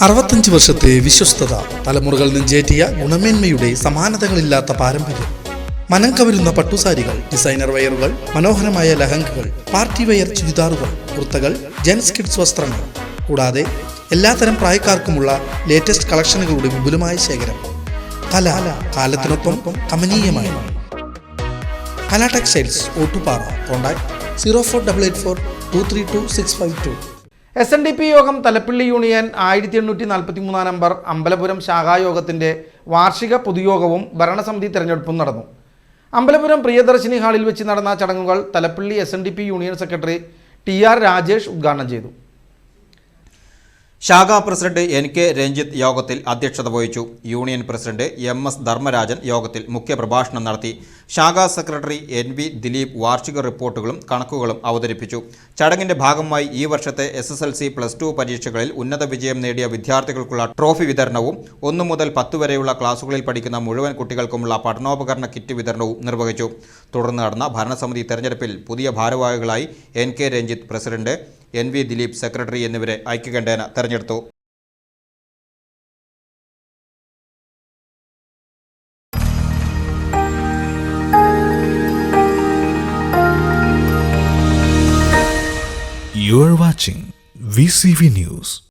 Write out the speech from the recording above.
65 വർഷത്തെ വിശ്വസ്തത, തലമുറകൾ നെഞ്ചേറ്റിയ ഗുണമേന്മയുടെ സമാനതകളില്ലാത്ത പാരമ്പര്യം. മനം കവരുന്ന പട്ടുസാരികൾ, ഡിസൈനർ വെയറുകൾ, മനോഹരമായ ലഹങ്കകൾ, പാർട്ടി വെയർ ചുരിദാറുകൾ, കുർത്തകൾ, ജെൻസ് കിഡ്സ് വസ്ത്രങ്ങൾ, കൂടാതെ എല്ലാത്തരം പ്രായക്കാർക്കുമുള്ള ലേറ്റസ്റ്റ് കളക്ഷനുകളുടെ വിപുലമായ ശേഖരം. കല കാലത്തിനൊപ്പം കമനീയമായി. കല ടെക്സ്റ്റൈൽസ്, ഓട്ടുപാറ. കോൺടാക്ട് 04884232 SNDP യോഗം തലപ്പള്ളി യൂണിയൻ 1843 നമ്പർ അമ്പലപുരം ശാഖായോഗത്തിൻ്റെ വാർഷിക പൊതുയോഗവും ഭരണസമിതി തെരഞ്ഞെടുപ്പും നടന്നു. അമ്പലപുരം പ്രിയദർശിനി ഹാളിൽ വെച്ച് നടന്ന ചടങ്ങുകൾ Thalappilly SNDP union secretary TR Rajesh ഉദ്ഘാടനം ചെയ്തു. ശാഖാ പ്രസിഡന്റ് NK രഞ്ജിത്ത് യോഗത്തിൽ അധ്യക്ഷത വഹിച്ചു. യൂണിയൻ പ്രസിഡന്റ് MS ധർമ്മരാജൻ യോഗത്തിൽ മുഖ്യപ്രഭാഷണം നടത്തി. ശാഖാ സെക്രട്ടറി NV ദിലീപ് വാർഷിക റിപ്പോർട്ടുകളും കണക്കുകളും അവതരിപ്പിച്ചു. ചടങ്ങിന്റെ ഭാഗമായി ഈ വർഷത്തെ SSLC +2 പരീക്ഷകളിൽ ഉന്നത വിജയം നേടിയ വിദ്യാർത്ഥികൾക്കുള്ള ട്രോഫി വിതരണവും 1 മുതൽ 10 വരെയുള്ള ക്ലാസുകളിൽ പഠിക്കുന്ന മുഴുവൻ കുട്ടികൾക്കുമുള്ള പഠനോപകരണ കിറ്റ് വിതരണവും നിർവഹിച്ചു. തുടർന്ന് നടന്ന ഭരണസമിതി തെരഞ്ഞെടുപ്പിൽ പുതിയ ഭാരവാഹികളായി NK Ranjith president, NV Dileep secretary എന്നിവരെ ഐക്യകണ്ഠേന തെരഞ്ഞെടുത്തു. You are watching VCV News.